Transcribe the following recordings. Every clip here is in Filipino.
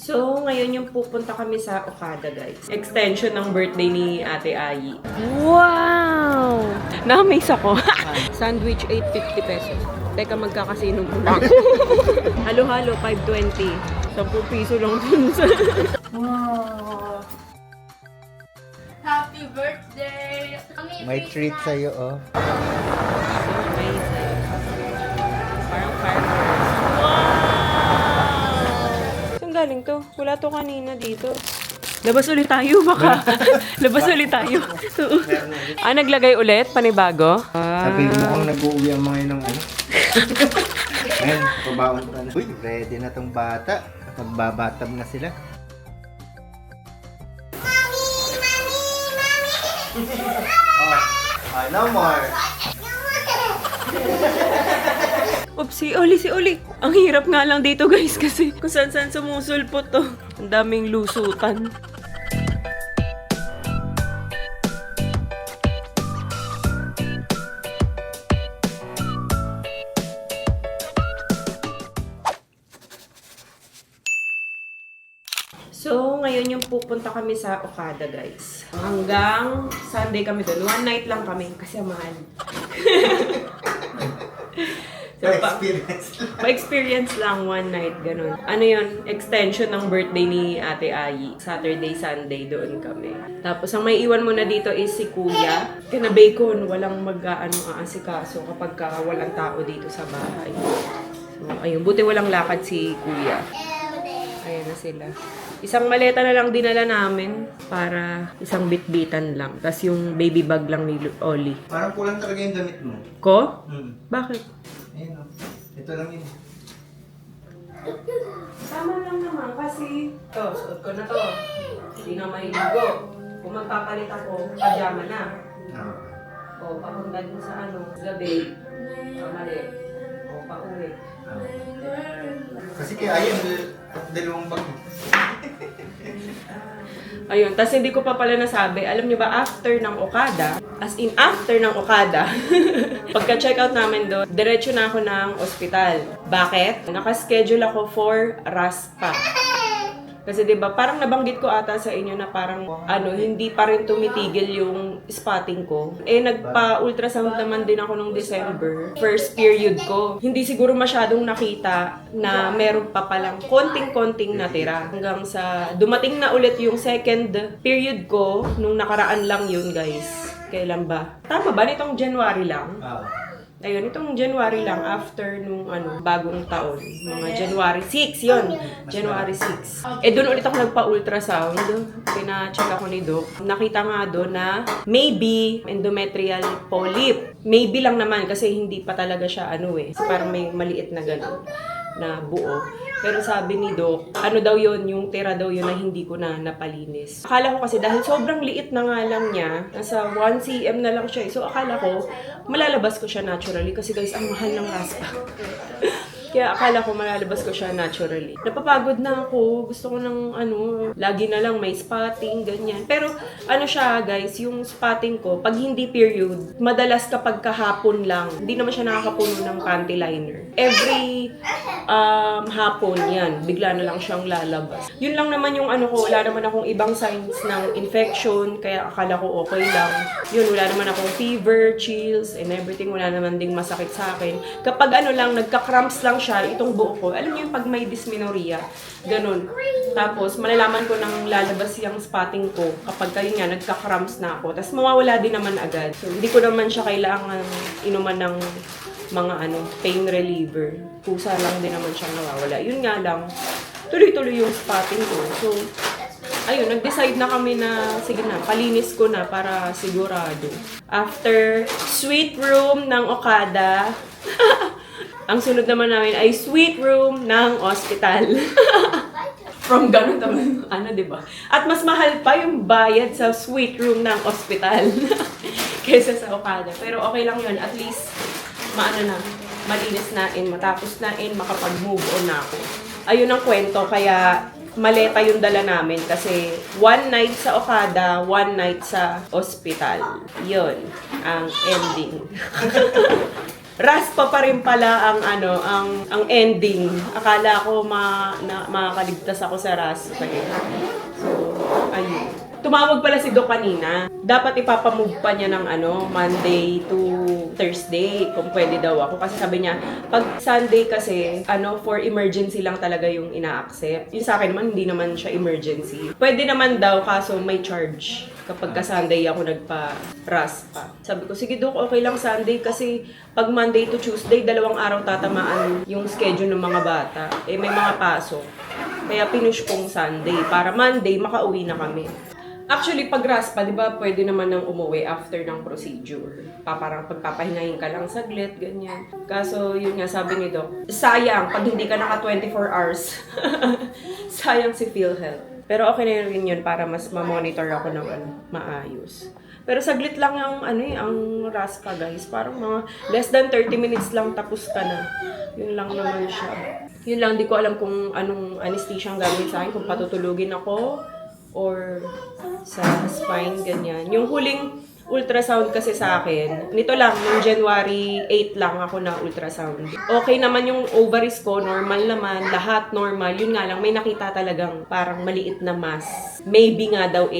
So, ngayon yung pupunta kami sa Okada, guys. Extension ng birthday ni Ate Ayi. Wow! Na-amaze ako. Sandwich, 850 pesos. Teka, magkakasino muna. Halo-halo, 520. 10 piso lang dun sa... Wow! Happy birthday! May treat sa'yo, oh. So amazing. Parang fireworks. Wow! Saan galing to? Wala to kanina dito. Labas ulit tayo, baka. Labas ulit tayo. Naglagay ulit? Panibago? Sabi mo kung nag-uuwi ang mga yun ng ano. Ayun, pabaon ka na. Uy, ready na tong bata. Magbabatab na sila. Oh, no more. Oops, si Oli. Ang hirap nga lang dito, guys, kasi kung saan sumusulpot to. Ang daming lusutan. So, ngayon yung pupunta kami sa Okada, guys. Hanggang Sunday kami doon. One night lang kami kasi mahal. So, pa-experience lang, one night, ganun. Ano yun? Extension ng birthday ni Ate Ayi. Saturday, Sunday, doon kami. Tapos, ang may iwan mo na dito is si Kuya. Kinabacon, walang mag-aasikaso kapag walang tao dito sa bahay. So, ayun. Buti walang lakad si Kuya. Ayan na sila. Isang maleta na lang dinala namin para isang bitbitan lang. Tapos yung baby bag lang ni Oli. Parang kulang talaga yung damit mo. Ko? Hmm. Bakit? Ayun, oh. Ito lang yun. Tama lang naman kasi suot ko na to. Hindi na mahiligo. Kung magpapalit ako, pajama na. O, papunta din sa gabi. Pamali. O, pauwi. Kasi kaya ayun, dalawang bag. Ayun, tas hindi ko pa pala nasabi, alam niyo ba, after ng Okada, as in after ng Okada, pagka-check out namin doon, diretso na ako ng ospital. Bakit? Nakaschedule ako for RASPA. Kasi 'di ba, parang nabanggit ko ata sa inyo na parang hindi pa rin tumitigil yung spotting ko. Nagpa-ultrasound naman din ako nung December, first period ko. Hindi siguro masyadong nakita na meron pa palang konting-konting natira. Hanggang sa dumating na ulit yung second period ko nung nakaraan lang yun, guys. Kailan ba? Tama ba? Nitong January lang? Ayun, itong January lang, after nung bagong taon. Mga January 6, yun. January 6. Doon ulit ako nagpa-ultrasound. Pina-check ako ni Doc. Nakita nga doon na maybe endometrial polyp. Maybe lang naman kasi hindi pa talaga siya So, parang may maliit na gano'n na buo. Pero sabi ni Doc, daw yun, yung tira daw yun na hindi ko na napalinis. Akala ko kasi dahil sobrang liit na nga lang niya, nasa 1 cm na lang siya. So akala ko, malalabas ko siya naturally kasi guys, ang mahal ng raspa. Kaya akala ko malalabas ko siya naturally. Napapagod na ako. Gusto ko ng lagi na lang may spotting, ganyan. Pero siya guys, yung spotting ko, pag hindi period, madalas kapag kahapon lang, hindi naman siya nakakapuno ng panty liner. Every hapon yan, bigla na lang siyang lalabas. Yun lang naman yung ko, wala naman akong ibang signs ng infection, kaya akala ko okay lang. Yun, wala naman akong fever, chills, and everything. Wala naman ding masakit sa akin. Kapag lang, nagka-cramps lang siya, itong buo ko. Alam niyo yung pag may dysmenorrhea, ganun. Tapos, malalaman ko nang lalabas yung spotting ko kapag kayo nga, nagka-cramps na ako. Tapos, mawawala din naman agad. So, hindi ko naman siya kailangan inuman ng mga pain reliever. Pusa lang din naman siyang nawawala. Yun nga lang, tuloy-tuloy yung spotting ko. So, ayun, nag-decide na kami na, sige na, palinis ko na para sigurado. After sweet room ng Okada, ang sunod naman namin ay sweet room ng ospital. From ganun naman, diba? At mas mahal pa yung bayad sa sweet room ng ospital kaysa sa Okada. Pero okay lang yun, at least, malinis na matapos na makapag-move on na ako. Ayun ang kwento, kaya maleta yung dala namin kasi one night sa Okada, one night sa ospital. Yun ang ending. raspa pa rin pala ang ang ending. Akala ko makakaligtas ako sa raspa eh. So, ayun. Tumawag pala si Doc kanina. Dapat ipapamove pa niya ng Monday to Thursday kung pwede daw ako. Kasi sabi niya, pag Sunday kasi, for emergency lang talaga yung ina-accept. Yung sa akin naman, hindi naman siya emergency. Pwede naman daw, kaso may charge kapag ka Sunday ako nagpa-raspa. Sabi ko, sige Doc, okay lang Sunday kasi pag Monday to Tuesday, 2 araw tatamaan yung schedule ng mga bata. Eh, may mga pasok. Kaya pinush kong Sunday para Monday makauwi na kami. Actually, pag raspa, di ba, pwede naman nang umuwi after ng procedure. Parang pagpapahingahin ka lang saglit, ganyan. Kaso, yun nga, sabi ni Doc, sayang pag hindi ka naka 24 hours. Sayang si PhilHealth. Pero okay na rin yun para mas ma-monitor ako ng maayos. Pero saglit lang ang raspa, guys. Parang mga less than 30 minutes lang tapos ka na. Yun lang naman siya. Yun lang, di ko alam kung anong anesthesia ang gagawin sa akin, kung patutulugin ako or sa spine, ganyan. Yung huling ultrasound kasi sa akin, nito lang, noong January 8 lang ako na ultrasound. Okay naman yung ovaries ko, normal naman, lahat normal. Yun nga lang, may nakita talagang parang maliit na mass. Maybe nga daw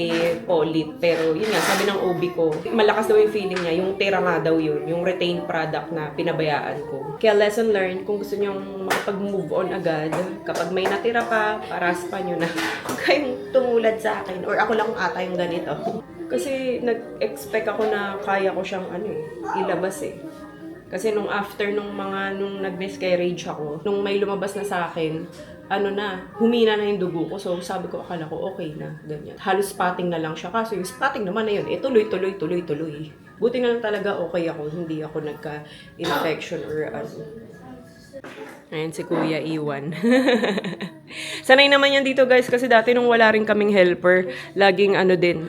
polyp, pero yun nga, sabi ng OB ko, malakas daw yung feeling niya, yung tira nga daw yun, yung retained product na pinabayaan ko. Kaya lesson learned, kung gusto nyong makapag-move on agad, kapag may natira pa, paraspa nyo na. Huwag kayong tumulad sa akin, or ako lang ata yung ganito. Kasi nag-expect ako na kaya ko siyang ilabas eh. Kasi nung nag-miscarriage ako, nung may lumabas na sa akin, humina na yung dugo ko. So sabi ko, akala ko okay na, ganyan. Halos spotting na lang siya. Kaso yung spotting naman na yun, tuloy. Buti na lang talaga okay ako, hindi ako nagka-infection or Ayan si Kuya Iwan. Sanay naman yan dito guys kasi dati nung wala rin kaming helper, laging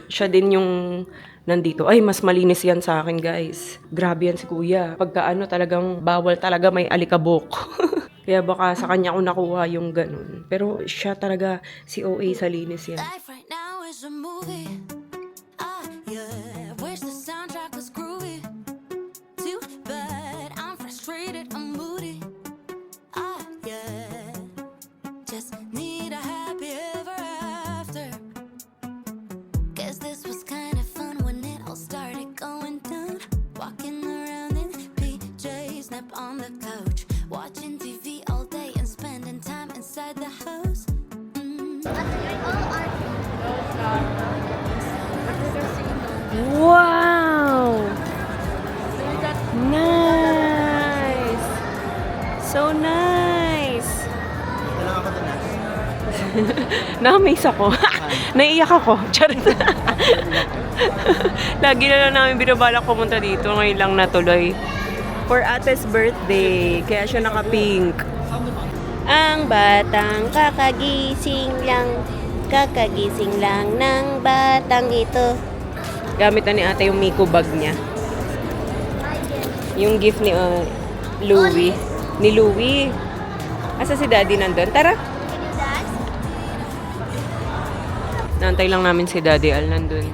siya din yung nandito. Ay, mas malinis yan sa akin guys. Grabe yan si Kuya. Pagka talagang bawal talaga may alikabok. Kaya baka sa kanya ko nakuha yung ganun. Pero siya talaga si OA sa linis yan. Life right now is a movie. Yeah. Wish the soundtrack was groovy. Too bad I'm frustrated, I'm moody. Yeah. Just need a happy ever after. Guess this was kind of fun when it all started going down. Walking around in PJs, nap on the couch. Watching TV all day and spending time inside the house. Wow! Nice! So nice! Na-amaze ako. Naiiyak ako. Charot. Lagi na lang namin binabalak pumunta dito. Ngayon lang natuloy. For Ate's birthday. Kaya siya naka-pink. Ang batang kakagising lang ng batang ito. Gamit na ni ate yung Miko bag niya. Yung gift ni Louie. Ni Louie. Asa si Daddy nandun? Tara. Naantay lang namin si Daddy Al nandun.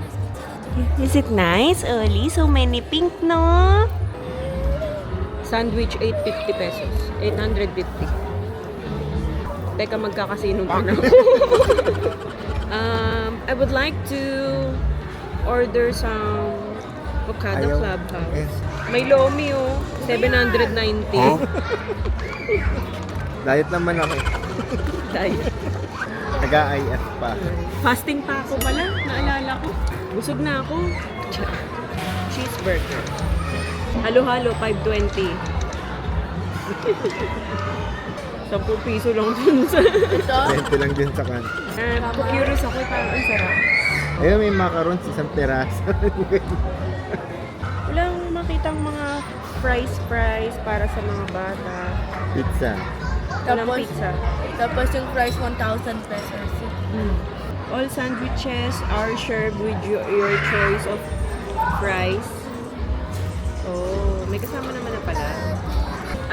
Is it nice, Oli? So many pink, no? Sandwich, 850 pesos. 850. Teka, magkakasino pa na. I would like to order some avocado clubhouse. Yes. May lomi, 790. Huh? Diet naman ako. Diet. Taga-IF pa. Fasting pa ako pala, naalala ko. Busog na ako. Cheeseburger. Halo-halo, 520. 10 piso lang dun sa... 20 lang din sa kan. Curious ako, parang ang sarap. Ayun, may macarons isang peraso. Walang makitang mga fries para sa mga bata. Pizza. Walang Tapos, pizza. tapos yung price 1,000 pesos. All sandwiches are served with your choice of fries. Oh, may kasama naman na pala.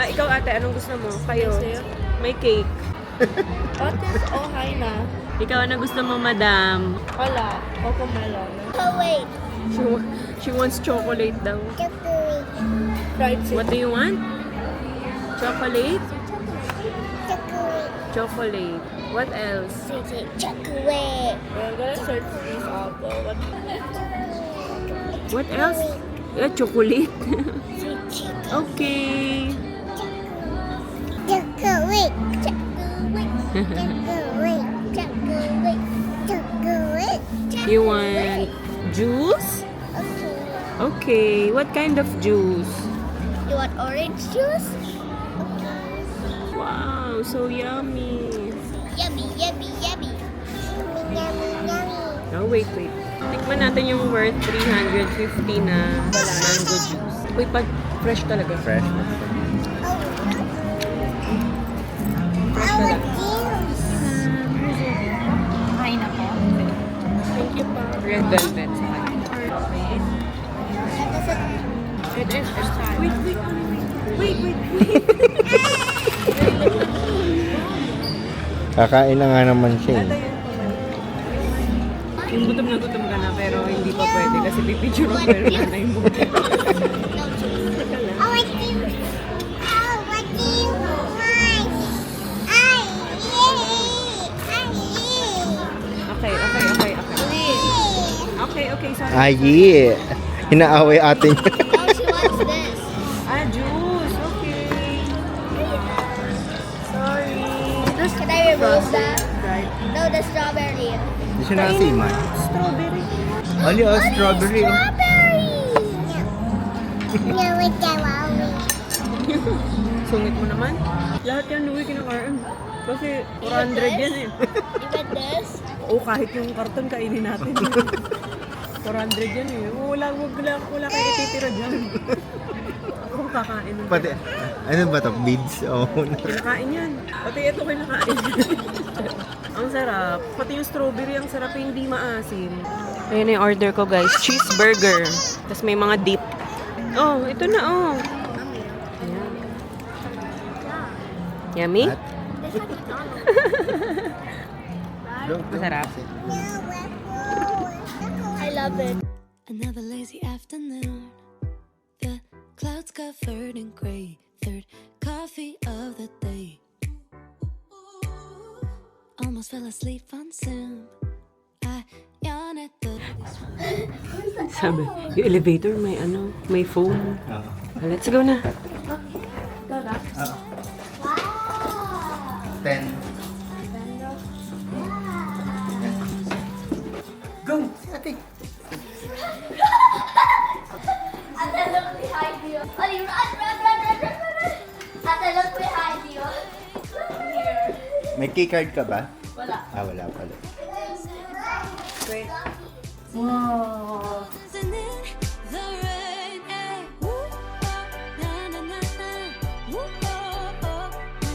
Ikaw ate, anong gusto mo? Kayo? May cake. Otis, oh, hi na. Ikaw, ano gusto mo, madam? Wala. Coco melon. Oh wait, She wants chocolate daw. chocolate. Fried chicken. What do you want? Chocolate? Chocolate. What else? Chocolate. We're gonna search these out though. What else? Yeah, chocolate. Okay. Chocolate. Chocolate. Chocolate. Chocolate. You want juice? Okay. What kind of juice? You want orange juice? Wow, so yummy. Yummy, yummy, yummy. Yummy, yummy. Oh, wait. Tikman natin yung worth 350 na mango juice. Uy, fresh talaga. Fresh. Fresh talaga. Thank you pa. Red velvet sa kanya. Wait. Kakain na nga naman siya eh. Yung gutom na gutom ka na pero hindi pa pwede kasi pipicture ko pero nanay mo. Okay, sorry. Ah, yeah. Inaaway atin. Now she wants this. Juice. Okay. Sorry. Can I remove that? No, the strawberry. Hindi siya nasiman. Strawberry. Ali, strawberry. Oh. Sungit mo naman. Lahat yan Louie kinakain. Kasi 400 yan eh. Even this? Oo, kahit yung karton kainin natin. 400 yan eh. Wala kayo ititira dyan. Ako kakain ng Pati, ano ba ito? Beads? Oh. kinakain yan. Pati ito kinakain. Ang sarap. Pati yung strawberry, ang sarap hindi maasim. Ayan na yung order ko guys. Cheeseburger. Tapos may mga dip. Oh, ito na oh. Ayan. Yummy? At? Masarap. I love it. Another lazy afternoon. The clouds covered in gray. Third coffee of the day. Almost fell asleep on Zoom. I yawn at the. Sabi, yung elevator may phone. Let's go na. 10. Go! Ate! Ate, look behind you. Oh, you run. Ate, look behind you. Here. May keycard ka ba? Wala. Ah, wala pala. Wait. Wow. Isn't it the rain? Eh? Woo, oh, na na na na. Woo, oh, oh,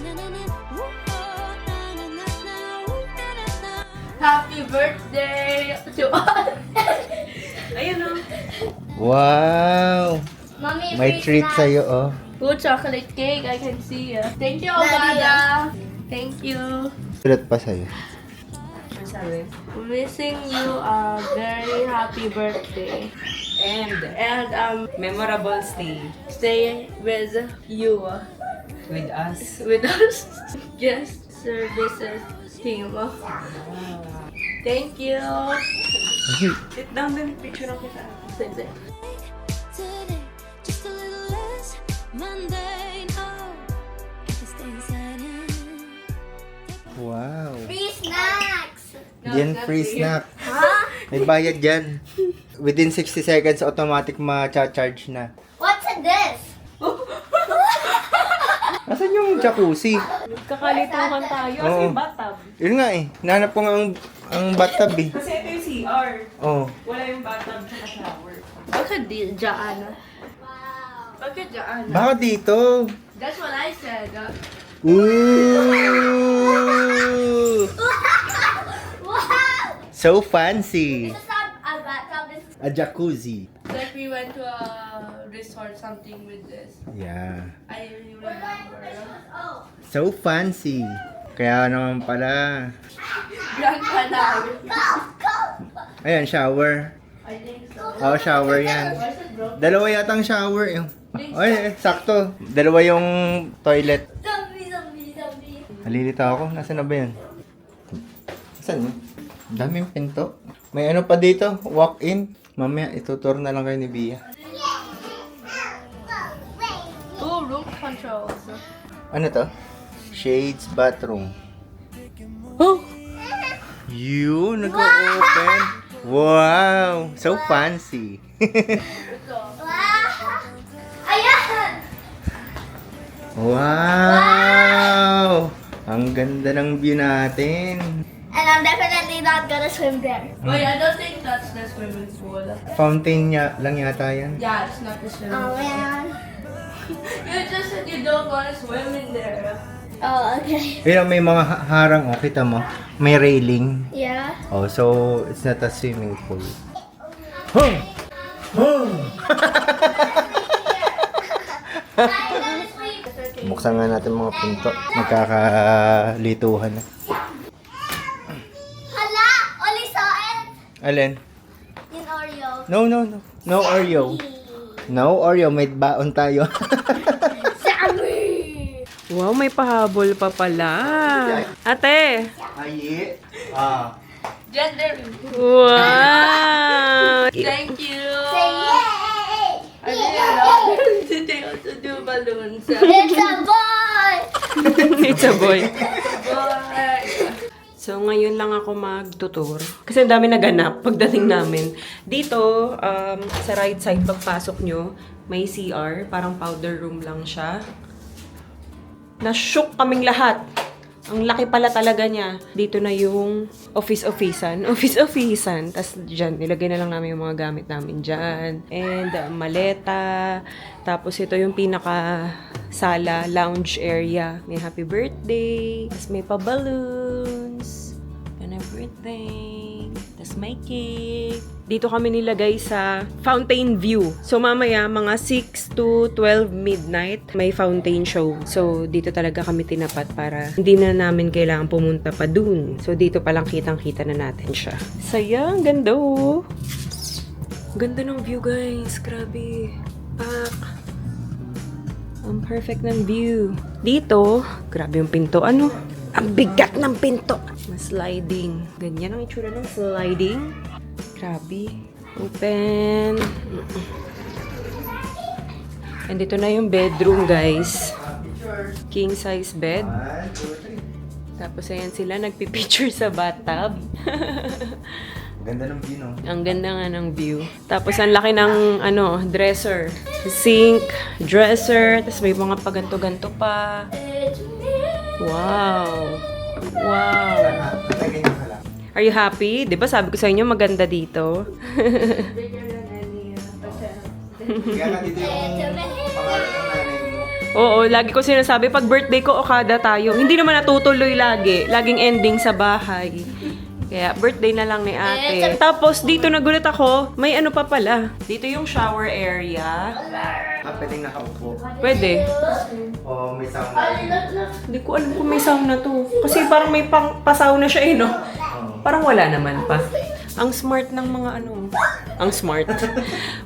na na na. Woo, oh, na na na na. Woo, na na na. Happy birthday to us. Ayun o. Wow! Mommy, May treat sa'yo, oh. Good chocolate cake. I can see you. Thank you, Obada. Thank you. Sulat pa sa'yo. Ano sabi? Wishing you a very happy birthday. And memorable stay Stay with you. with us. With us. Guest services team. Thank you. Sit down din, picture ako kita. Sige. Today, just a little less mundane. Oh, if I stay inside in. Wow! Free snacks! Yan, free snack. May bayad dyan. Within 60 seconds, automatic ma-charge na. What's this? Asan yung jacuzzi? Kakalituhan tayo. As Oo. in bathtub. Yun nga eh. Nahanap ko nga ang bathtub eh. Kasi ito yung CR. Oh. Wala yung bathtub sa shower. Bakit di dyan? Bakit dyan? Baka dito. That's what I said. Ooh! Wow! So fancy. It's not a bathtub. It's A jacuzzi. like we went to a resort something with this. Yeah. I remember. So fancy. Kaya naman pala. Grand Canal. Ayan, shower. I think so. Oh, shower yan. Why is it broken? Dalawa yatang shower eh. Ay, sakto. Dalawa yung toilet. Zombie, zombie, zombie. Nalilito ako. Nasaan na ba yan? Saan yun? Daming pinto. May ano pa dito? Walk-in. Mamaya, itutur na lang kayo ni Bia. Oh, room controls. Ano to? Shades bathroom. Oh! You, nag-open. Wow! So fancy. Wow! Ayan! Wow! Ang ganda ng view natin. And I'm definitely not gonna swim there. Wait, I don't think that's the swimming pool. Fountain niya lang yata yan. Yeah, it's not the swimming Oh pool. man. You just said you don't want to swim in there. Oh, okay. Pero may mga harang, oh, kita mo. May railing. Yeah. Oh, so it's not a swimming pool. Huh! Huh! I'm gonna swim. Buksan nga natin mga pinto. Magkakalituhan na. Hala! Only saw it Alin? in Oreo. No, no, no. No Oreo. No Oreo. May baon tayo. Sammy! Wow, may pahabol pa pala. Ate! Ay, ah. Gender. Wow! Thank you. Say yay! I really love today to do balloons. It's a boy! It's a boy. Boy. So, ngayon lang ako magtutur. Kasi ang dami naganap pagdating namin. Dito, sa right side, pagpasok nyo, may CR. Parang powder room lang siya. Na-shook kaming lahat. Ang laki pala talaga niya. Dito na yung office-officean. Office-officean. Tapos dyan, nilagay na lang namin yung mga gamit namin dyan. And maleta. Tapos ito yung pinaka-sala, lounge area. May happy birthday. Tapos may pa-balloons. And everything. Tapos may cake. Dito kami nilagay sa fountain view. So mamaya, mga 6 to 12 midnight, may fountain show. So dito talaga kami tinapat para hindi na namin kailangan pumunta pa dun. So dito palang kitang-kita na natin siya. Sayang, ganda oh. Ganda ng view guys. Grabe. Pak. Ang perfect ng view. Dito, grabe yung pinto. Ano? Ang bigat ng pinto. Mas sliding. Ganyan ang itsura ng sliding. Grabe. Open. And dito na yung bedroom, guys. King size bed. 1, 2, 3. Tapos ayan sila, nagpipicture sa bathtub. Ganda ng view, no? Ang ganda nga ng view. Tapos ang laki ng dresser. Sink, dresser, tapos may mga paganto-ganto pa. It's me! Wow. Wow. Lagay niyo ka lang. Are you happy? 'Di ba sabi ko sa inyo maganda dito? Bigger than any hotel. Kaya nga dito yung pangarap ng nanay mo. Oo, lagi ko sinasabi pag birthday ko Okada tayo. Hindi naman natutuloy lagi. Laging ending sa bahay. Kaya birthday na lang ni ate. Tapos dito nagulat ako, may ano pa pala. Dito yung shower area. Pwedeng nakaupo. Pwede. O may sauna. Hindi ko alam kung may sauna to. Kasi parang may pasauna siya no? Parang wala naman pa. Ang smart ng mga ang smart.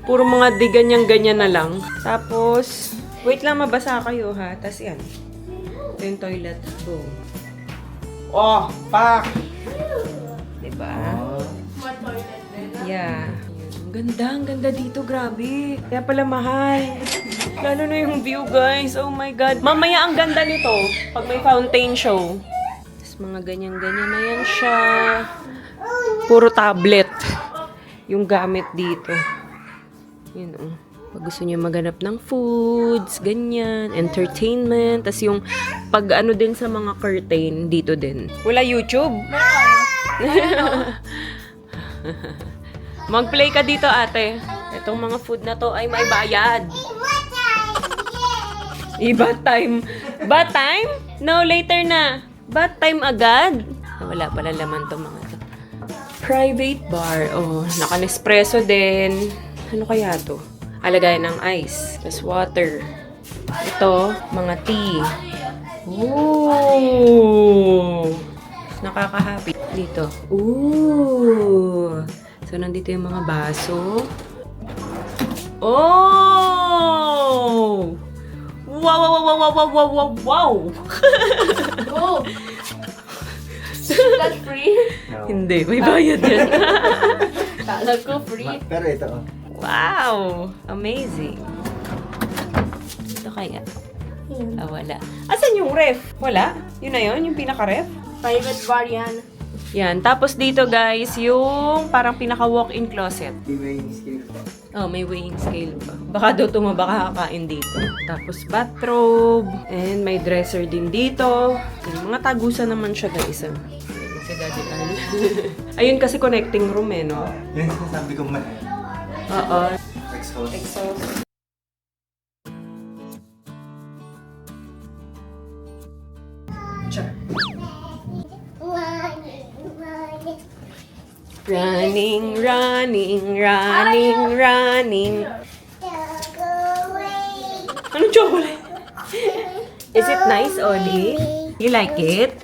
Puro mga di ganyan-ganyan na lang. Tapos, wait lang mabasa kayo ha. Tapos yan. Ito yung toilet. Boom. Oh, pak! Diba? More toilet din. Yeah. Ang ganda dito, grabe. Kaya pala mahal. Lalo na yung view, guys. Oh my God. Mamaya ang ganda nito pag may fountain show. Tapos mga ganyan-ganyan na yan siya. Puro tablet yung gamit dito. Yun, oh. Pag gusto niyo maghanap ng foods, ganyan, entertainment, tas yung pag ano din sa mga curtain, dito din. Wala YouTube? Mag-play ka dito, ate. Itong mga food na to ay may bayad. Bath time. Bath time? No, later na. Bath time agad? Wala pala laman to mga to. Private bar. Oh, naka-Nespresso din. Ano kaya to? Alagayan ng ice. Tapos water. Ito, mga tea. Ooh! Nakaka-happy. Dito. Ooh! So, nandito yung mga baso. Oh! Wow! Wow, wow, wow, wow, wow, wow, wow, wow! Oh! That's free? No. Hindi, may bayad yan. Kala ko free. Pero ito, oh. Wow! Amazing. Ito kaya? Ah, wala. Asan yung ref? Wala? Yun na yun? Yung pinaka-ref? Private bar yan. Yan. Tapos dito guys, yung parang pinaka walk-in closet. Di weighing scale pa. Oh, may weighing scale pa. Baka daw tumaba kakain dito. Tapos bathrobe. And may dresser din dito. Yung mga tagusan naman siya guys. Ah. Ayan, si Daddy Al. Ayun kasi connecting room eh, no? Yan sinasabi ko man. Oo. Exhaust. Exhaust. Running, running, running, running. Anong chocolate? Is it nice, Oli? You like it?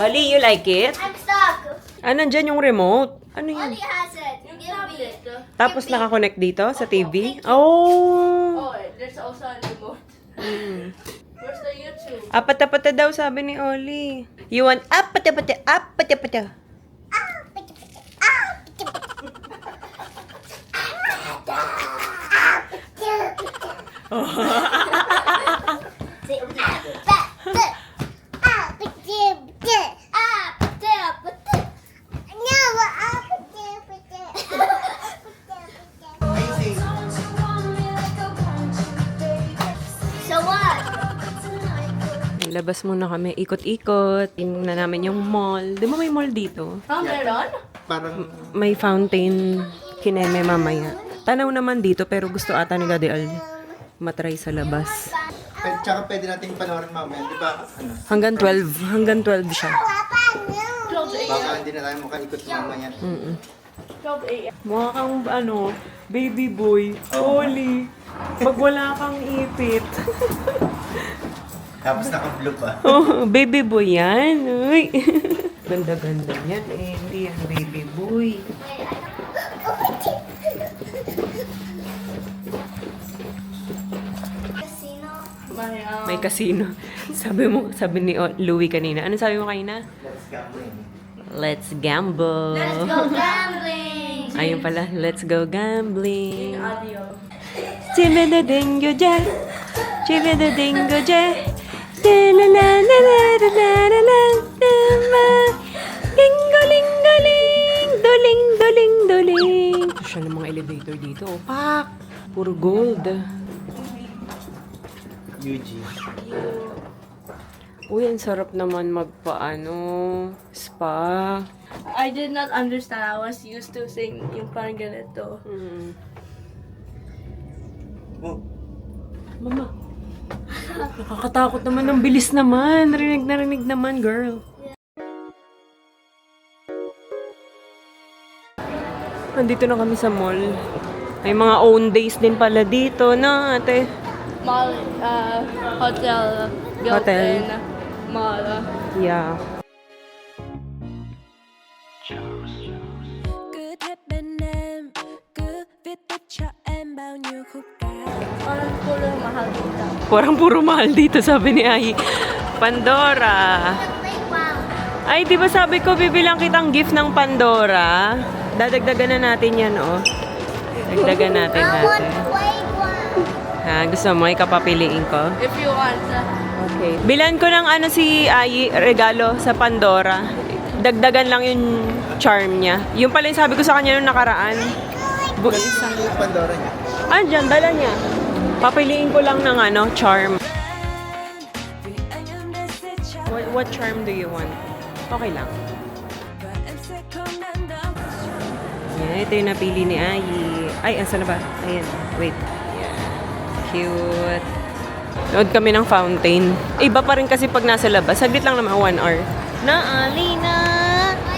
Oli, you like it? I'm stuck. Ah, nandyan yung remote. Ano Only yun? has it. You give me it. Tapos nakakonect dito sa TV? Oh! Oh, there's also a remote. Where's the YouTube? Apata-pata daw, sabi ni Oli. You want apata-pata, apata-pata. So what? Labas muna kami, ikot-ikot. Tingnan namin yung mall. Di ba may mall dito? Oh, meron? Parang, May fountain, kineme mamaya. Tanaw naman dito, pero gusto ata ni Daddy Al matry sa labas. tsaka pwede nating panoorin mamaya. Di ba, ano? Hanggang 12 siya. 12 Baka a.m. hindi na tayo makaikot mamaya. 12 a.m. Mukha kang, baby boy. Oli. Pag wala kang ipit. Tapos naka-blue pa. Oh, baby boy yan. Uy. Ganda-ganda yan. Eh, hindi yan baby boy. Casino. May casino. Sabi ni Louie kanina. Ano sabi mo kanina? Let's gambling. Let's gamble. Let's go gambling. Ayun pala, let's go gambling. Audio. Chibidadingo je. Chibidadingo je. Lingo-lingo-ling. Duling-duling-duling. Ito siya ng mga elevator dito. Oh, pak! Puro gold. UG. Uy, ang sarap naman spa. I did not understand. I was used to saying yung parang ganito. Oh, Mama. Nakakatakot naman. Ang bilis naman. Rinig na rinig naman, girl. Nandito na kami sa mall. May mga own days din pala dito, na ate. Mall, hotel, built-in, mall. Yeah. Cứ thép bên em, cứ viết tiếp cho em bao nhiêu khúc ca. Parang puro mahal dito. Parang puro mahal dito, sabi ni Ai. Pandora. Playground. Ay, di ba sabi ko, bibilang kitang gift ng Pandora? Dadagdagan na natin yan, oh. Dagdagan natin I want natin. playground. Ha, gusto mo, ikapapiliin ko? If you want. Okay. Bilan ko ng si Ai, regalo sa Pandora. Dagdagan lang yung charm niya. Yung pala yung sabi ko sa kanya nung nakaraan. isang yung Pandora niya. Andyan, dala niya. Papiliin ko lang ng charm. Vì anh em đã sẽ trao What charm do you want? Okay lang. và em sẽ không đắn đo. Yan, ito yung napili ni Ai. Ay, asan na ba? Ayan, wait. Cute. Nood kami ng fountain. Iba pa rin kasi pag nasa labas. Saglit lang naman, 1 hour. Na, Alina!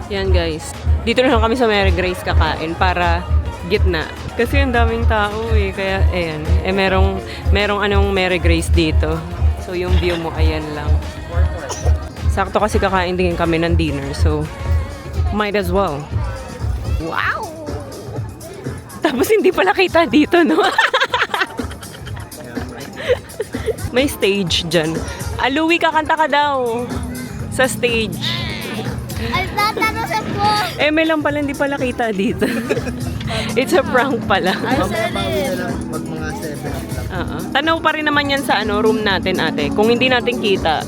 Yan, guys. Dito na lang kami sa Mary Grace kakain para gitna. Kasi ang daming tao eh. Kaya, ayan. Eh, merong Mary Grace dito. So, yung view mo, ayan lang. Sakto kasi kakain din kami ng dinner. So, might as well. Wow! Tapos hindi pala kita dito, no? May stage dyan. Louie, kakanta ka daw. Sa stage. Ay, tatanong sa po. May lang pala, hindi pala kita dito. It's a prank pala. Mamaya bawi na lang. Mag mga 7 o'clock. Tanaw pa rin naman yan sa room natin, ate. Kung hindi natin kita.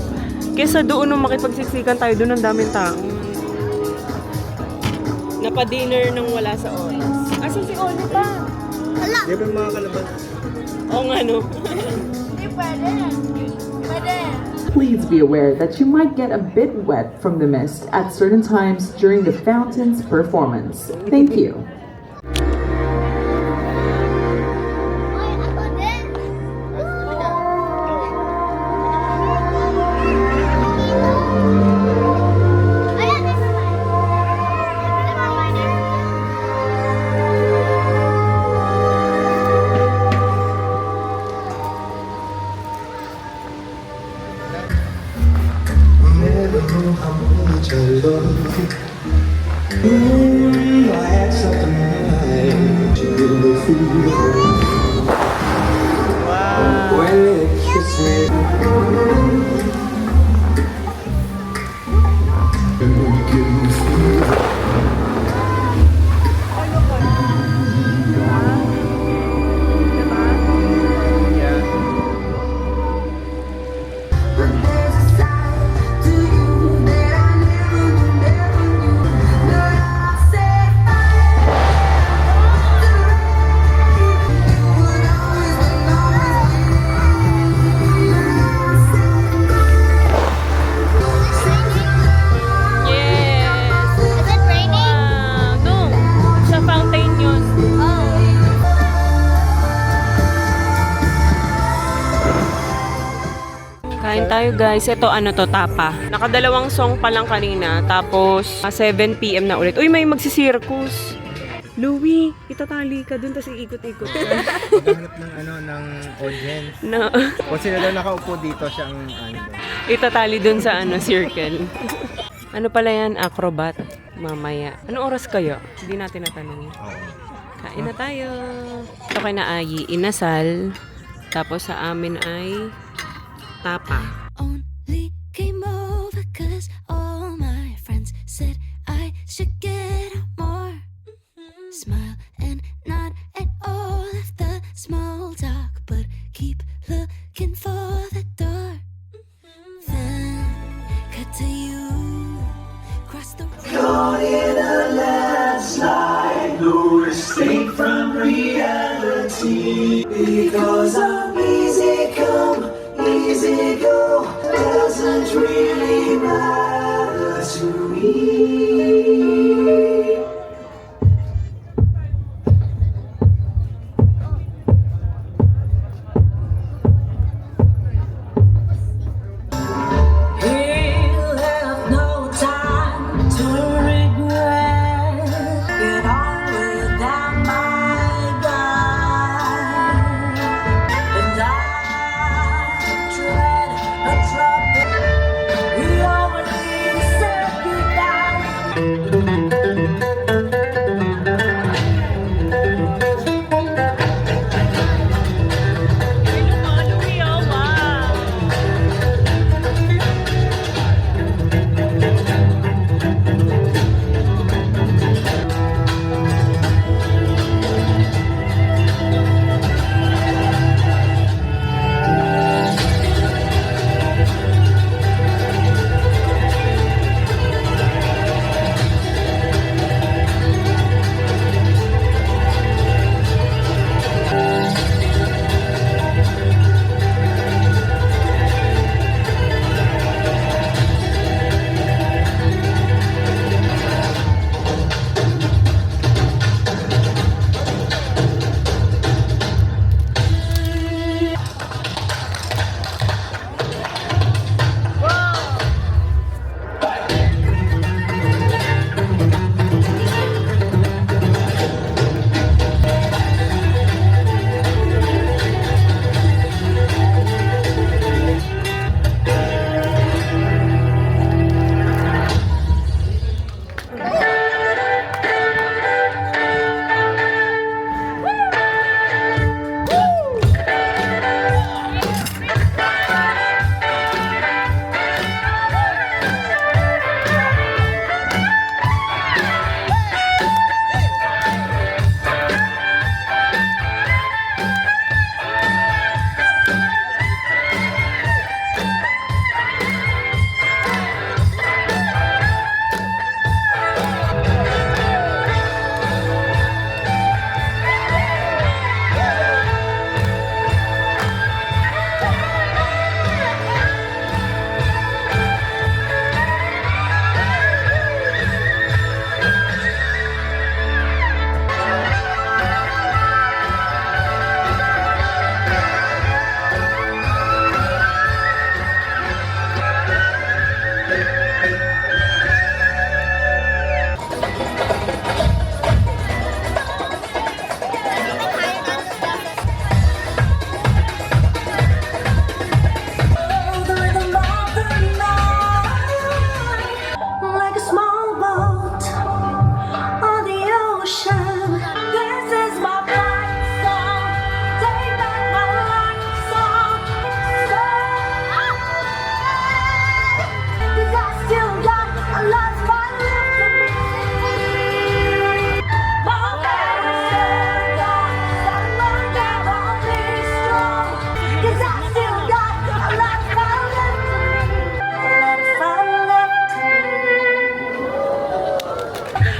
Kesa doon nung makipagsiksikan tayo, doon ang daming tao. Napa-dinner nang wala sa oras. Asan si Oli pa? Di ba mga kalaban? Oo nga, no? Hindi pwede. Pwede. Please be aware that you might get a bit wet from the mist at certain times during the fountain's performance. Thank you. Ay, ako din. Ayan, never mind. Never mind. Yes! Is it raining? No! Sa fountain yun. Oh. Kain tayo guys. Ito to, tapa. Nakadalawang song pa lang kanina. Tapos 7 p.m. na ulit. Uy, may magsisirkus. Louie, itatali ka dun, tapos iikot-ikot ka. Maghanap ng ng audience. na, Kung sila daw nakaupo dito, siya ang itatali dun sa circle. Ano pala yan? Acrobat. Mamaya. Anong oras kayo? Hindi natin natanong. Kain na tayo. Ito kay na Ayi, inasal. Tapos sa amin ay tapa. Only came over 'cause all my friends said I should get out more. Smile and nod at all of the small talk, but keep looking for the door. Then cut to you, cross the Caught in a landslide, no escape from reality. Because I'm easy come, easy go, doesn't really matter to me.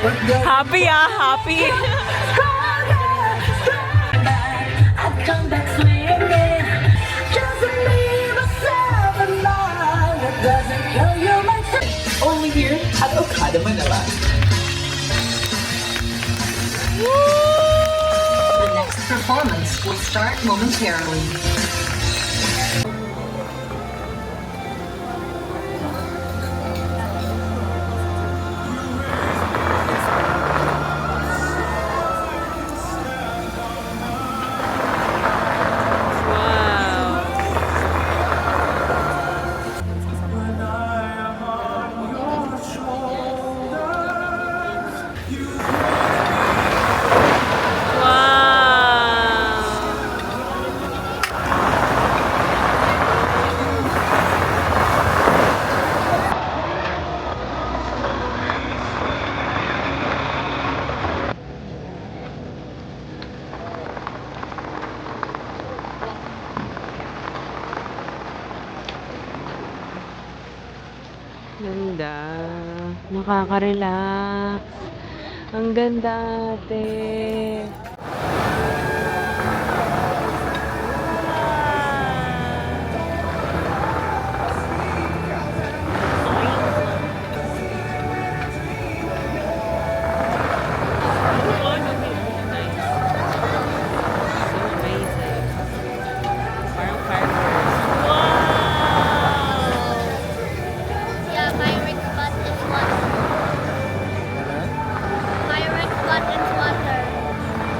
Happy happy. I'd come back swinging. Just leave myself alone. It doesn't kill you, my friend. Only here at Okada, Manila. The next performance will start momentarily. Wow. Wow. Ganda. Nakaka-relax. Ang ganda, ate. Yeah, Myrick butt in water. Myrick butt in water.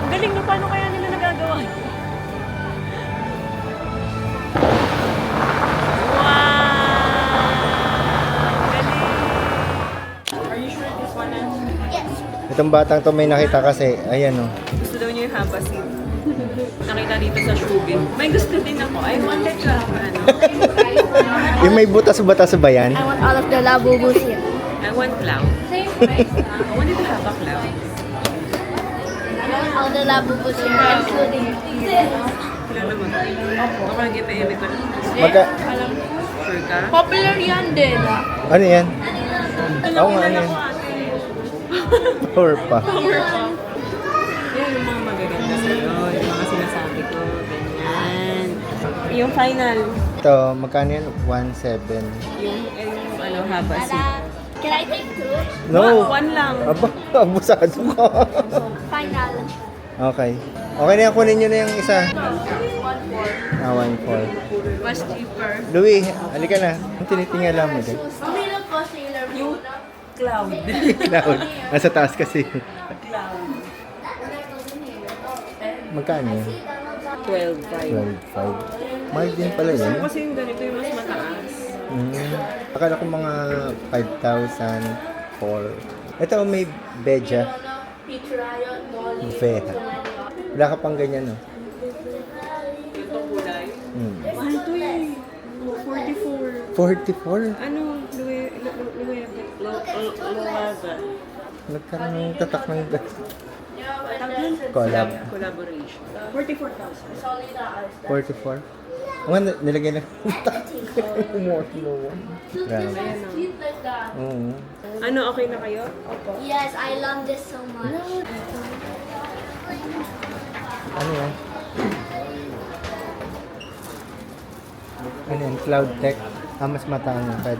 Ang galing, no? Paano kaya nila nagagawa? Wow! Galing! Are you sure this one is? Yes. Itong batang to may nakita kasi, ayan o. Gusto daw niya yung habasin. Nakita dito sa Shubin. May gusto din ako. I wanted to have ano. Yung may butas-butas ba yan? I want all of the labubus here. I want cloud. I wanted to have a cloud. I want all the labubus here, including Kailan naman? Opo. Ako nag ipimik ko. Magka, Sure ka? Popular yan din. ano yan? Oo nga, ano Alam yan? ko ate. Power pa. Power pa. Yan yung mga magaganda sa'yo. Yung mga sinasabi ko. Ganyan. Yung final. Ito, magkano yan? 1.7. Yung ano, habasin. Can I take two? No! One lang. Aba, abusado ka. Final. Okay. Okay na yan, kunin nyo na yung isa. 1.4. Mas cheaper. Louie, halika na. Ang tinitingala mo din. Mami lang po, Sailor Moon. Cloud. Cloud. Nasa taas kasi. Cloud. Magkano yan? 12.5. 12.5. Mahal din pala Gusto yan. ko kasi yung ganito yung mas mataas. Akala ko mga 5,000 for... Ito, may beja. Peach Riot, Molly. Veha. Wala ka pang ganyan, no? Ito kulay. Hmm. Mahal to eh. 44. 44? Ano? Luwaga. Nagkaroon ng tatak ng Tawag collab. Collaboration. 44,000. Solid na 44? Ang ano, nilagay na. More. Grabe. Cute like that. Oo. Ano, okay na kayo? Opo. Yes, I love this so much. Ano yan? Ano yan? Cloud Tech. Mas mataang yung pad.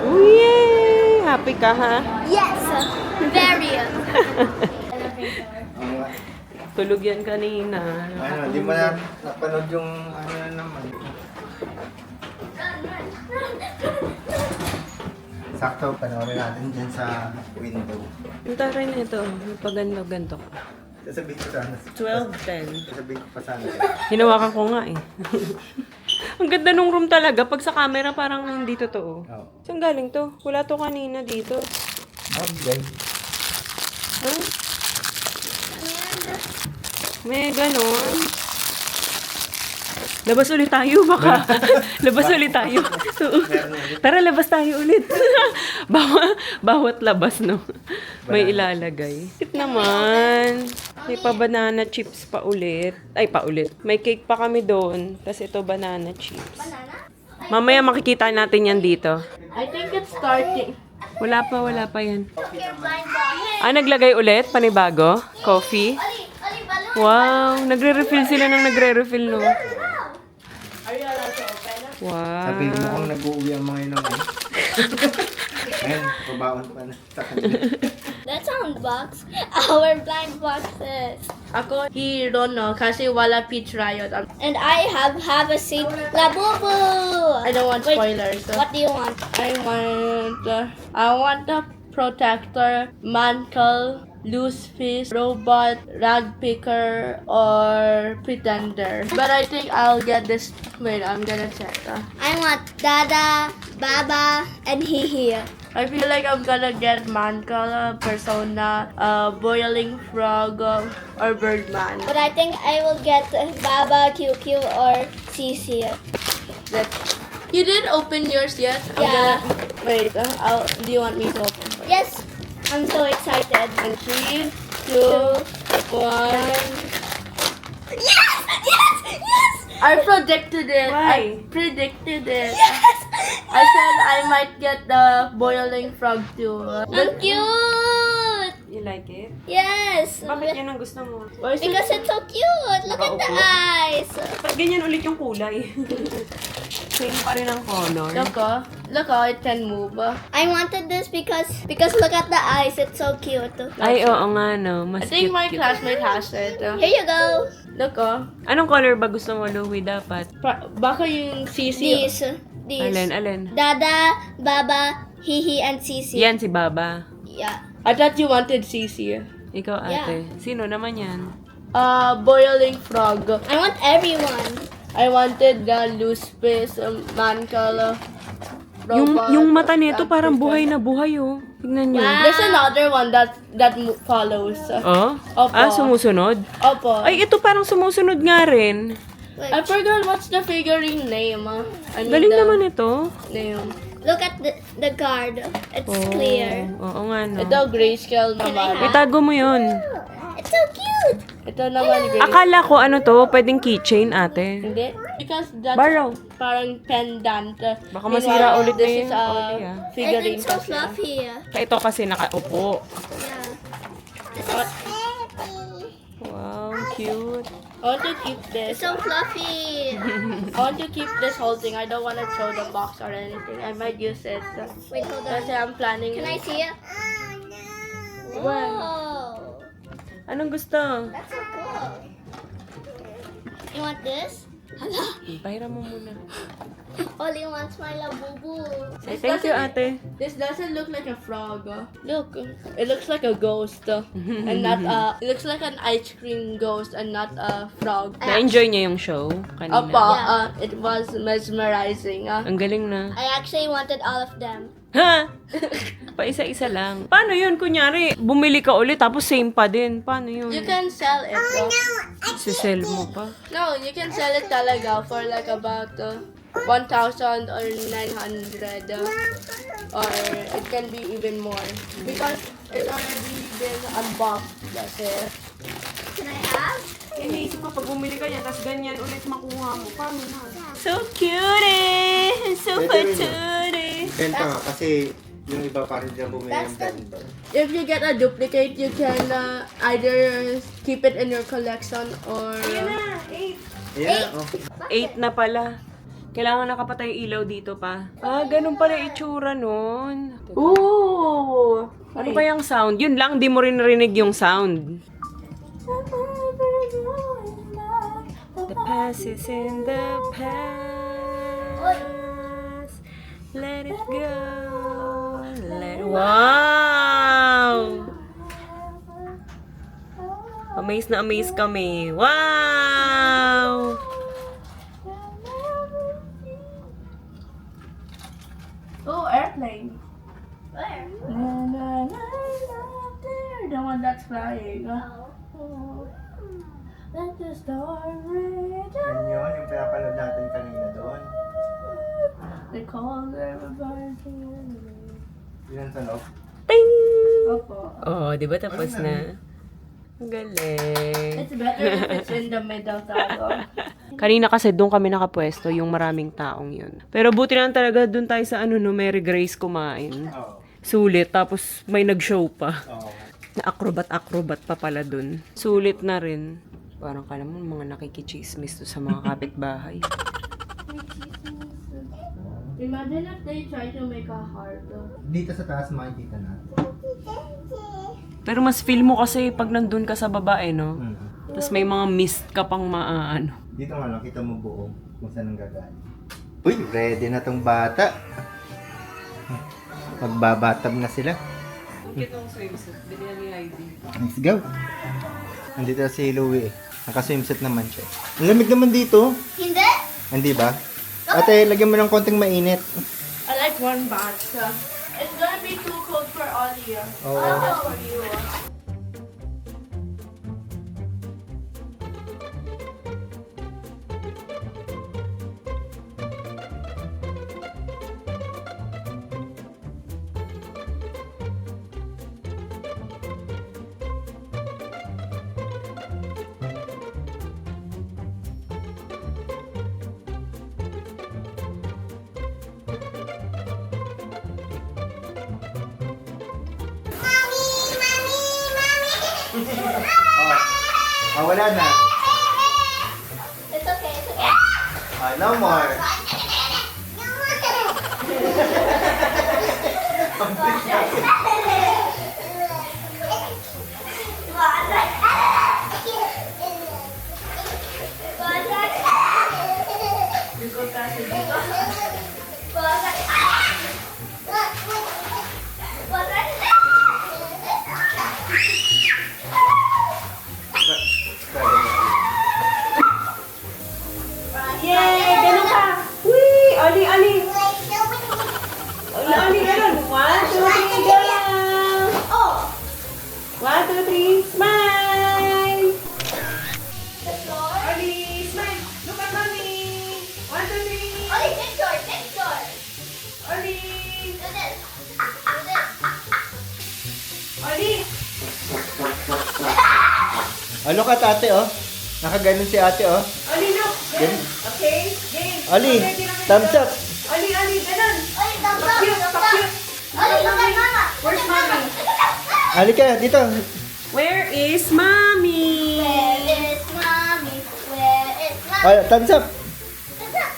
Oh, yay! Happy ka, ha? Yes, very. Tulog yan kanina. Ano, di mo na napanood yung ano na naman. Sakto, panoorin natin dyan sa window. Yung taray na ito, pagganto-ganto. Sasabihin ko sana. 12:10. Sasabihin ko pa sana. Hinawakan ko nga eh. Ang ganda nung room talaga. Pag sa camera parang hindi totoo. Oo. Saan galing to? Wala to kanina dito. Okay. Huh? May ganon. Labas ulit tayo baka. Labas ulit tayo. Tara, labas tayo ulit. Bawat labas, no? May ilalagay. Tip naman. May pa banana chips pa ulit. Ay, pa ulit. May cake pa kami doon. Tapos ito banana chips. Mamaya makikita natin yan dito. I think it's starting. Wala pa yan. Look here, blind box. Ah, naglagay ulit? Panibago? Coffee? Ali, balloon. Wow, nagre-refill sila ng nagre-refill, no? Wow. Are you allowed to open? Wow. Sabi mo kung nag-uuwi ang mga yun ang ayun, pabaon pa na sa kanila. Let's unbox our blind boxes. Ako, he don't know kasi wala Peach Riot. And I have a seat. Labubu! I don't want spoilers. What do you want? I want the protector, mantle, loose fish, robot, rag picker, or pretender. But I think I'll get this. Wait, I'm gonna check. I want Dada, Baba, and Hihi. I feel like I'm gonna get mantle, persona, boiling frog, or birdman. But I think I will get Baba, QQ, or CC. You didn't open yours yet? Yeah. Wait, do you want me to open first? Yes! I'm so excited. And 3, 2, 1. Yes! Yes! Yes! I predicted it. Why? I predicted it. Yes! I said I might get the boiling frog too. Ang cute! You like it? Yes! Bakit yan ang gusto mo? Why is it- Because it's so cute! Look at the Nakaupo. eyes! Ba't ganyan ulit yung kulay? Same pa rin ang color. Look, it can move. I wanted this because look at the eyes, it's so cute. Ay, oo nga, no. I Mas think cute. my classmate has it. Here you go. Look, Anong color ba gusto mo, Louie, dapat? baka yung CC. These. Alin? Dada, Baba, Hihi, and Sisi. Yan, si Baba. Yeah. I thought you wanted CC. Ikaw, ate. Sino naman yan? Boiling frog. I want everyone. I wanted the loose fish, mantle, robot. Yung mata nito rag parang picker. buhay na buhay, oh. Tignan nyo. Wow. There's another one that follows. Oh? Opo. Ah, sumusunod? Opo. Ay, ito parang sumusunod nga rin. Wait, I forgot what's the figurine name. I mean Galing the naman ito. name. look at the card. It's clear. Oo nga, no. Ito grayscale Can I naman. have- Itago mo yun. It's so cute. Ito naman grayscale. Akala ko ano to, pwedeng keychain, ate. Hindi. Because that's Borrow. parang pendant. Baka masira Meanwhile, ulit na this yung is a Oli, ah. And figurine it's so kasi. fluffy. Ito kasi nakaupo. Yeah. Wow, cute. I want to keep this. It's so fluffy. I want to keep this whole thing. I don't want to throw the box or anything. I might use it. Wait, hold on. Kasi I'm planning. Can I see it? Whoa. Anong gusto? That's so cool. You want this? Hala. Pahiram mo muna. Oli wants my labubu. Say thank you, ate. This doesn't look like a frog. Look, it looks like a ghost. And not it looks like an ice cream ghost and not a frog. Na-enjoy niya yung show kanina. Opo, Yeah. it was mesmerizing. Ang galing na. I actually wanted all of them. Ha? Pa isa-isa lang. Paano yun? Kunyari, bumili ka ulit tapos same pa din. Paano yun? You can sell it. Sisell mo pa. No, you can sell it talaga for like about 1,000 or 900. Or it can be even more. Because it's already been unboxed. Kasi. Can I have? Eh, naisip ko pag bumili ka yan, tapos ganyan ulit makuha mo. Paano na? So cute eh! So Pwede rin patootie! Benta nga kasi yung iba parang dyan bumili ng benta. If you get a duplicate, you can either keep it in your collection or... Ayan, oh. 8 na pala. Kailangan nakapatay yung ilaw dito pa. Ah, ganun pala yung itsura nun. Ooh! Ano ba yung sound? Yun lang, di mo rin narinig yung sound. The past is in the past. Let it go. Wow! Amaze na amaze kami. Wow! Oh, airplane. Where? Na, na, na, na, there. The one that's flying. Oh. Let the star reach Yan yun, yung pinapanood natin kanina doon. the color of our Yun ang tanong. Ting! Opo. Oh, di ba tapos na? Ang galing. It's better if it's in the middle tago. Kanina kasi doon kami nakapwesto, yung maraming taong yun. Pero buti lang talaga doon tayo sa Mary Grace kumain. Oo. Sulit, tapos may nag-show pa. Oo. Na acrobat pa pala dun. Sulit na rin. Parang kala mo mga nakikichismis to sa mga kapitbahay. Imagine if they try to make a heart. Dito sa taas makikita natin. Pero mas feel mo kasi pag nandun ka sa babae, no? Mm. Tapos may mga mist ka pang maano. Dito nga lang, kita mo buo kung saan ang gagaling. Uy, ready na tong bata. Magbabatab na sila. Itong swimsuit, binila ni Heidi. Let's go. Nandito na si Louie eh. Naka-swimsuit naman siya. Ang lamig naman dito. Hindi? Hindi ba? Ate, lagyan mo ng konting mainit. I like one bath. It's gonna be too cold for Ollie. Oo. Just for you. Oh, wala na. It's okay, it's okay. No more. Yay! Ganun ka! Whee! Ali, Ali! Ali, Ali, ganun! 1, 2, 3, go! Oh! 1, 2, 3, smile! The floor. Ali, smile! Look at mommy! 1, 2, 3! Ollie, next door, next door. Ali! Do this. Do this. Ali! Oh, look at ate, oh. Nakaganon si ate, oh. Ali, look! Ganun. Okay? Game! Ali, Okay, tingnan mo thumbs dito. up. Ali, Ali, ganun! Ollie, thumbs up, Pa-cute, thumbs up. pa-cute! Ollie, look at mama. Where's mommy? Halika, dito. Where is mommy? Where is mommy? Where is mommy? Oh, thumbs up. Thumbs up.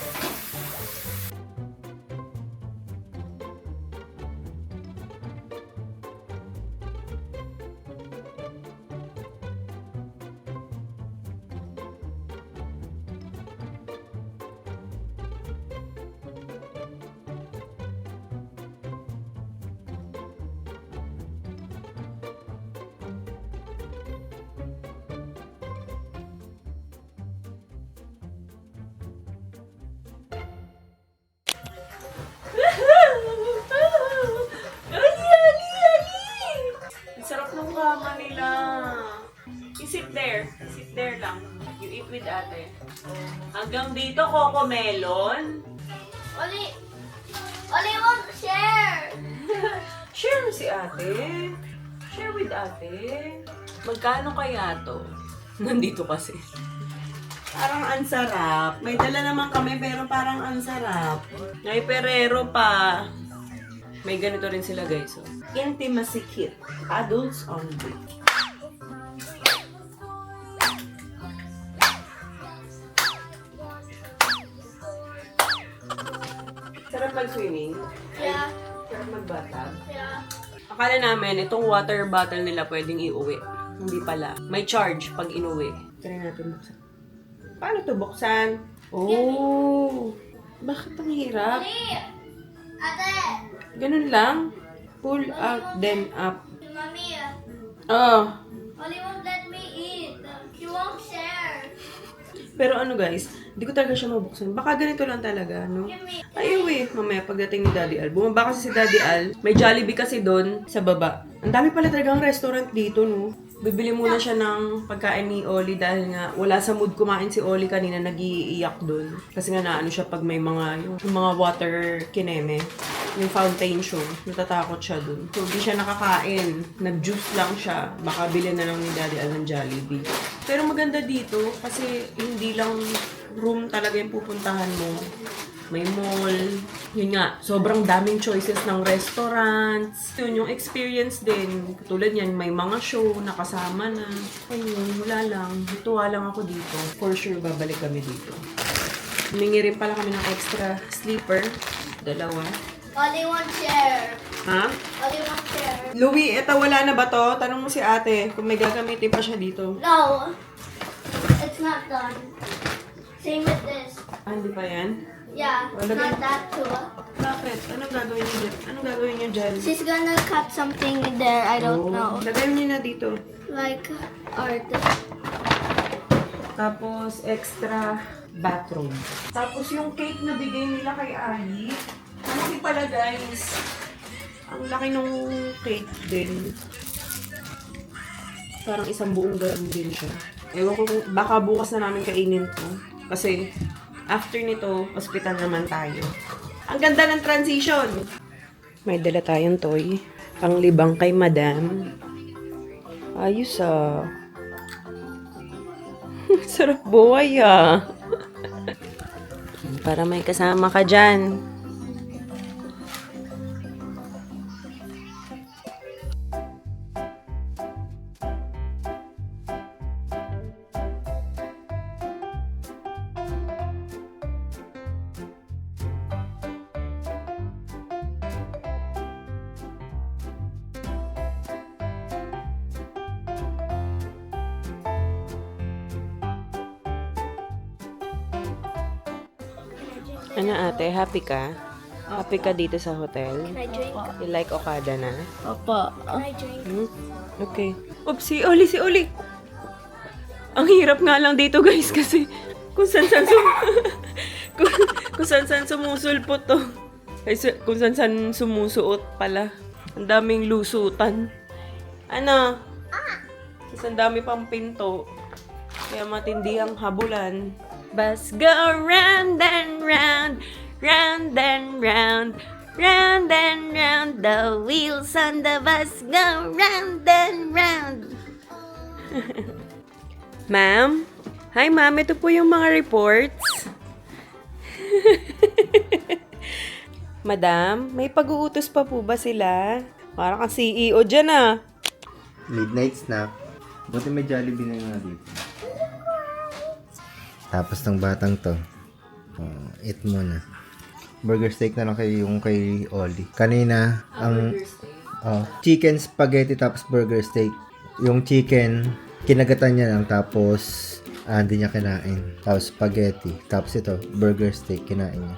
Ali, Ali, Ali! Ang sarap ng kama nila. You sit there. Sit there lang. You eat with ate. Hanggang dito, Coco Melon. Ollie, Ollie won't share. Share mo si ate. Share with ate. Magkano kaya to? Nandito kasi. Parang ang sarap. May dala naman kami pero parang ang sarap. May perero pa. May ganito rin sila guys. Oh. Intimacy kit. Adults only. Sarap mag-swimming. Yeah, Sarap magbatag. yeah. Akala namin, itong water bottle nila pwedeng iuwi. Hindi pala. May charge pag inuwi. Try natin buksan. Paano to buksan? Oh! Bakit ang hirap? Ollie, ate, Ganun lang. Pull out, then up. mommy, Oh. Ollie won't let me eat. She won't share. Pero ano guys, hindi ko talaga siya mabuksan. Baka ganito lang talaga, no? Give me. Ayaw eh, mamaya pagdating ni Daddy Al. Bumaba kasi si Daddy Al. May Jollibee kasi doon sa baba. Ang dami pala talagang restaurant dito, no? Bibili muna siya ng pagkain ni Oli dahil nga wala sa mood kumain si Oli kanina, nag-iiyak doon. Kasi nga naano siya pag may mga, yung mga water kineme, yung fountain show, natatakot siya doon. So, di siya nakakain. Nag-juice lang siya. Baka bilhin na lang ni Daddy Al ng Jollibee. Pero maganda dito kasi hindi lang room talaga yung pupuntahan mo. may mall. Yun nga, sobrang daming choices ng restaurants. Yun, yung experience din. Tulad yan, may mga show nakasama na. Ayun, wala lang. Tuwa lang ako dito. For sure, babalik kami dito. Humingi rin pala kami ng extra sleeper. 2. Only one chair. Ha? Only one chair. Louie, eto wala na ba to? Tanong mo si ate kung may gagamitin pa siya dito. No, it's not done. Same with this. Ah, hindi pa yan? Yeah, Wala not ba? that too. Bakit? Anong gagawin niyo dyan? Anong gagawin niyo dyan? She's gonna cut something there. I don't know. Lagay niyo na dito. Like art. Tapos, extra bathroom. Tapos, yung cake na bigay nila kay Ali, ang laki pala guys. Ang laki nung cake din. Parang isang buong gano'n din siya. Ewan ko kung baka bukas na namin kainin to. Kasi, after nito, hospital naman tayo. Ang ganda ng transition! May dala tayong toy. Panglibang kay madam. Ayos ah. Sarap buhay ah. Para may kasama ka dyan. Ano ate, happy ka? Happy ka dito sa hotel? Can I drink? You like Okada na? Opo. Can I drink? Okay. Oops, si Oli! Ang hirap nga lang dito guys kasi kung saan kung saan sumusulpot to. Ay, kung saan sumusuot pala. Ang daming lusutan. Ano? Kasi ang dami pang pinto. Kaya matindi ang habulan. Bus go round and round, round and round, round and round. The wheels on the bus go round and round. Ma'am? Hi ma'am, ito po yung mga reports. Madam, may pag-uutos pa po ba sila? Parang kang CEO dyan ah. Midnight snack. Buti may Jollibee na nga dito. Tapos ng batang to, eat muna. Burger steak na lang yung kay Oli. Kanina, ang chicken spaghetti tapos burger steak. Yung chicken, kinagatan niya lang tapos hindi niya kinain. Tapos spaghetti. Tapos ito, burger steak, kinain niya.